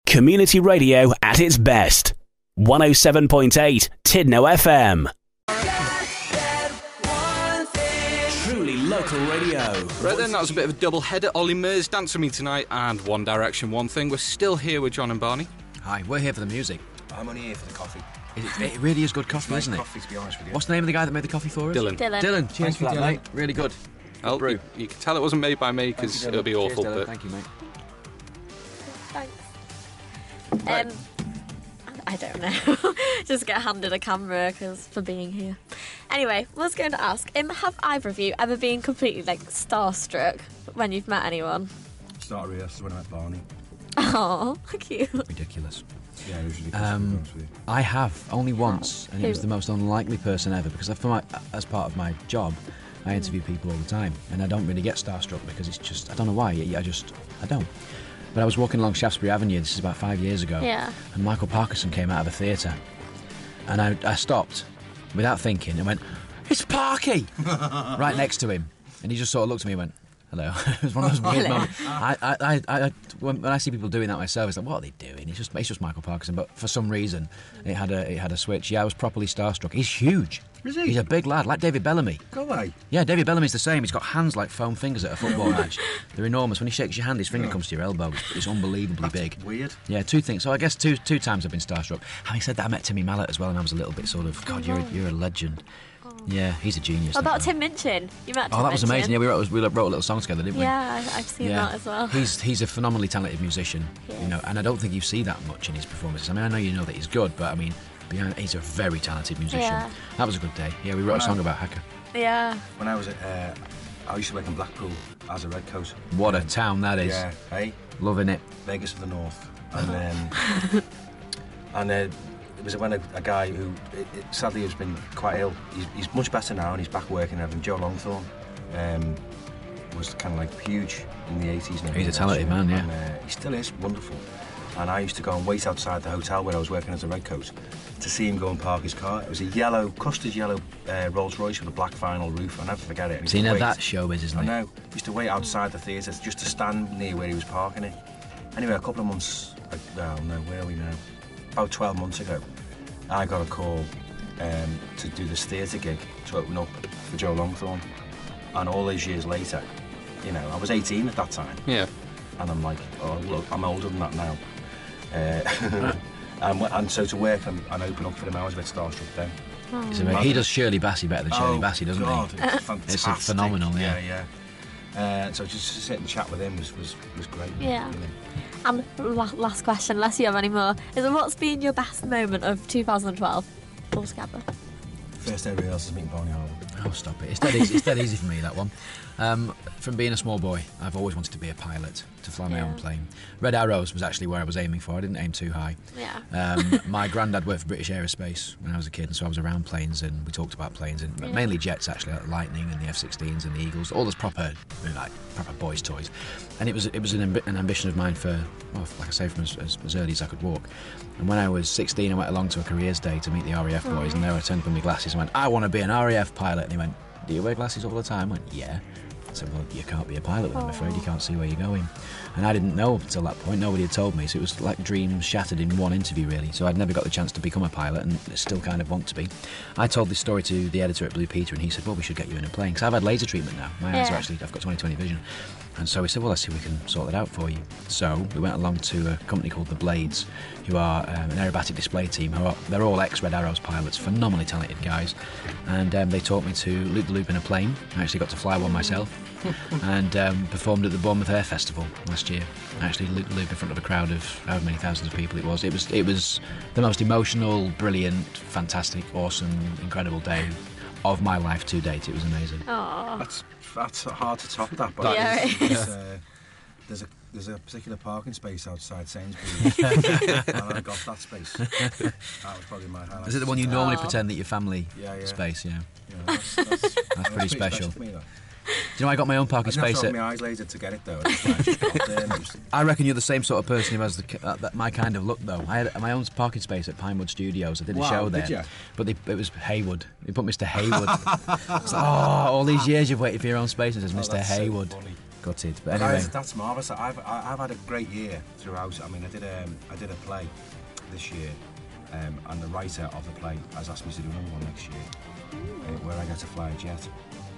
Community radio at its best. 107.8 Tidno FM. Truly local radio. Right then, that was a bit of a double header. Ollie Murs, Dance With Me Tonight, and One Direction, One Thing. We're still here with John and Barney. Hi, we're here for the music. I'm only here for the coffee. It really is good coffee, isn't it? Coffee, to be honest with you. What's the name of the guy that made the coffee for us? Dylan. Cheers for that, mate. Really good. Well, you can tell it wasn't made by me because it'll be awful. Cheers, but thank you, mate. Thanks. Right. I don't know. Just get handed a camera for being here. Anyway, I was going to ask, have either of you ever been completely starstruck when you've met anyone? Start rehearsals when I met Barney. Oh, cute. Ridiculous. Yeah, it was ridiculous. I have, only once, and it was the most unlikely person ever, because as part of my job, I interview people all the time, and I don't really get starstruck because it's just, I don't know why, I don't. But I was walking along Shaftesbury Avenue, this is about 5 years ago, and Michael Parkinson came out of a theatre, and I stopped without thinking and went, "It's Parky!" right next to him, and he just sort of looked at me and went, "Hello." It was one of those weird moments. When I see people doing that myself, it's like, what are they doing? It's just Michael Parkinson. But for some reason, it had a switch. Yeah, I was properly starstruck. He's huge. Is he? He's a big lad, like David Bellamy. Go away. Yeah, David Bellamy's the same. He's got hands like foam fingers at a football match. They're enormous. When he shakes your hand, his finger comes to your elbow. It's unbelievably big. Weird. Yeah, two things. So I guess two times I've been starstruck. Having said that, I met Timmy Mallet as well, and I was a little bit sort of, God, you're a legend. Yeah, he's a genius. What about Tim Minchin? You met Tim that was Minchin? amazing. Yeah, we wrote a little song together, didn't we? Yeah, I've seen that as well. He's a phenomenally talented musician, Yes. and I don't think you see that much in his performances. I mean, I know you know that he's good, but I mean, he's a very talented musician. Yeah. That was a good day. Yeah, we wrote a song about Hacker. Yeah. When I was at, I used to work in Blackpool as a redcoat. What a town that is. Yeah, hey? Loving it. Vegas of the North. And then, it was when a guy who, sadly, has been quite ill. He's much better now and he's back working and everything. Joe Longthorne was kind of like huge in the 80s. And He's a talented man, yeah. And, he still is wonderful. And I used to go and wait outside the hotel where I was working as a redcoat to see him go and park his car. It was a custard yellow Rolls Royce with a black vinyl roof. I'll never forget it. So you know that showbiz, isn't it? I know. I used to wait outside the theatre just to stand near where he was parking it. Anyway, a couple of months, where are we now? About 12 months ago, I got a call to do this theatre gig to open up for Joe Longthorne. And all these years later, I was 18 at that time. Yeah. And I'm like, oh, look, I'm older than that now. And so to work and open up for him, I was a bit starstruck then. He does Shirley Bassey better than Shirley Bassey, doesn't God, he? It's fantastic. It's phenomenal, yeah. Yeah. So just to sit and chat with him was great. Yeah. And last question, unless you have any more, is what's been your best moment of 2012 altogether? First day rehearsals meeting Barney Harwood. Oh, stop it. It's dead easy for me, that one. From being a small boy, I've always wanted to be a pilot, to fly my own plane. Red Arrows was actually where I was aiming for. I didn't aim too high. Yeah. My granddad worked for British Aerospace when I was a kid, and so I was around planes, and we talked about planes, and mainly jets, actually, like the Lightning and the F-16s and the Eagles, all those proper boys' toys. And it was an ambition of mine for, like I say, from as early as I could walk. And when I was 16, I went along to a careers day to meet the RAF boys, and there I turned up with my glasses and went, I want to be an RAF pilot. And he went, do you wear glasses all the time? I went, yeah. I said, well, you can't be a pilot with them, I'm afraid. You can't see where you're going. And I didn't know up until that point. Nobody had told me. So it was like dreams shattered in one interview, really. So I'd never got the chance to become a pilot, and still kind of want to be. I told this story to the editor at Blue Peter, and he said, well, we should get you in a plane. Because I've had laser treatment now. My eyes are actually, I've got 20/20 vision. And so we said, well, let's see if we can sort that out for you. So we went along to a company called The Blades, who are an aerobatic display team. They're all ex-Red Arrows pilots, phenomenally talented guys. And they taught me to loop the loop in a plane. I actually got to fly one myself. And performed at the Bournemouth Air Festival last year. I actually looped the loop in front of a crowd of however many thousands of people it was. It was the most emotional, brilliant, fantastic, awesome, incredible day of my life to date. It was amazing. Aww. That's hard to top that, but there's a particular parking space outside Sainsbury's, and I got that space. That was probably my highlight. Is it the one you normally pretend that your family space? Yeah. That's pretty special. For me, you know I got my own parking I didn't have space to at... have my eyes lasered to get it though. I just got there and it was- I reckon you're the same sort of person who has my kind of look, though. I had my own parking space at Pinewood Studios. I did a Wow, show did there. ya? But it was Haywood. They put Mr. Haywood. It's like, oh, all these years you've waited for your own space, and it says Mr. that's so Haywood. funny. Gutted. But But anyway. that's marvellous. I've had a great year throughout. I mean, I did a play this year, and the writer of the play has asked me to do another one next year, where I get to fly a jet.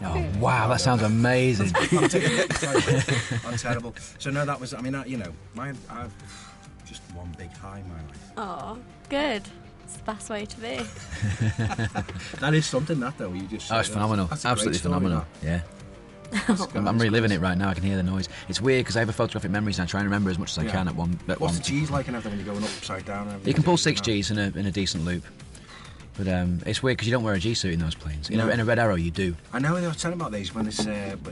Oh, wow, that sounds amazing. I'm terrible. So no, that was. I mean, I've just one big high in my life. Oh, good. It's the best way to be. That is something, that though. You just. Oh, it's phenomenal. That's a great Absolutely story, phenomenal. Yeah. I'm reliving it right now. I can hear the noise. It's weird because I have a photographic memories and I try and remember as much as I can at one. What's the G's like and everything when you're going upside down? And everything? You can pull 6 Gs in a decent loop. But it's weird because you don't wear a G suit in those planes. In a Red Arrow, you do. I know they were telling about these when but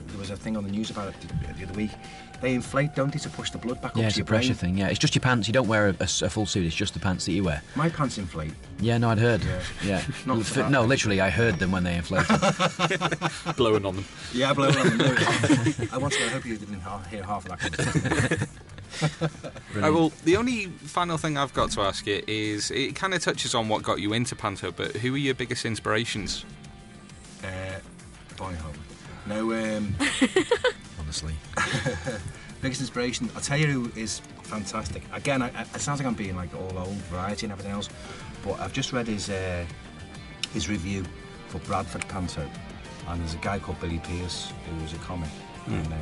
there was a thing on the news about it the other week. They inflate, don't they, to push the blood back up to your brain? Yeah, it's a pressure thing, yeah. It's just your pants. You don't wear a full suit, it's just the pants that you wear. My pants inflate. Yeah, no, I'd heard. Yeah. Not for that. No, literally, I heard them when they inflated. Blowing on them. Yeah, blowing on them. I hope you didn't hear half of that conversation. Right, well, the only final thing I've got to ask you is, it kind of touches on what got you into Panto, but who are your biggest inspirations? Barney Harwood. No, honestly. Biggest inspiration, I'll tell you who is fantastic. Again, it sounds like I'm being like all old variety and everything else, but I've just read his review for Bradford Panto, and there's a guy called Billy Pierce who's a comic, and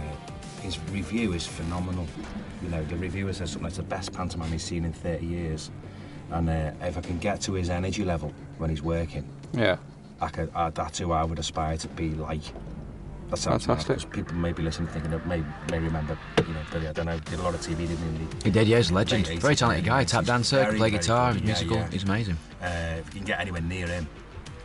his review is phenomenal. You know, the reviewer says something like it's the best pantomime he's seen in 30 years, and if I can get to his energy level when he's working, that's who I would aspire to be like. That sounds fantastic. People may be listening, thinking that may remember, Billy. I don't know. Did a lot of TV, didn't he? He did, yeah. He's a legend. Very talented guy. Tap dancer, can play guitar, musical. Yeah. He's amazing. If you can get anywhere near him,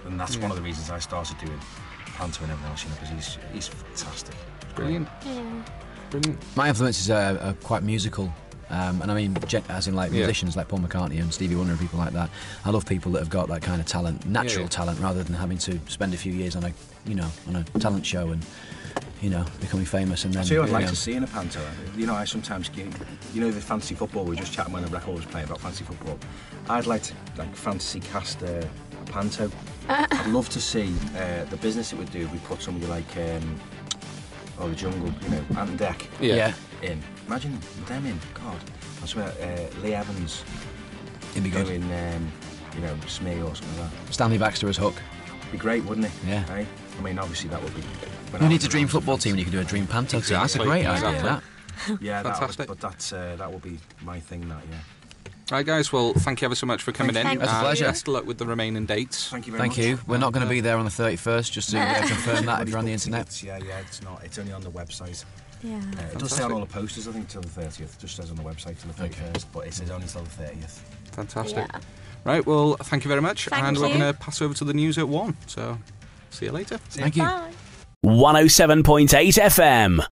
and that's one of the reasons I started doing Panto and everything else, because he's fantastic. Brilliant. Yeah. Brilliant. My influences are quite musical. And I mean, as in like musicians like Paul McCartney and Stevie Wonder and people like that. I love people that have got that kind of talent, natural talent, rather than having to spend a few years on a talent show and becoming famous and then. So I'd like to see in a Panto. I sometimes the fantasy football. We were just chatting when the record was playing about fantasy football. I'd like to fantasy cast a Panto. I'd love to see the business it would do if we put somebody like the Jungle, Ant and Deck. Yeah. In. Imagine them in. God, I swear, Lee Evans. It'd be good. Doing, Smee or something like that. Stanley Baxter as Hook. Be great, wouldn't it? Yeah. Right? I mean, obviously that would be. Who needs a dream football team? You could do a dream Panto team. That's a great idea. That. Yeah, fantastic. That would be my thing. That Right, guys. Well, thank you ever so much for coming in. It's a pleasure. Best of luck with the remaining dates. Thank you very much. Thank you. We're not going to be there on the 31st. Just to confirm that if you're on the internet. It's not. It's only on the website. Yeah. It does say on all the posters, I think, till the 30th. It just says on the website till the 31st, but it says only till the 30th. Fantastic. Yeah. Right, well, thank you very much. Thank we're you. going to pass over to the news at 1. So, see you later. Thank you. Bye. 107.8 FM.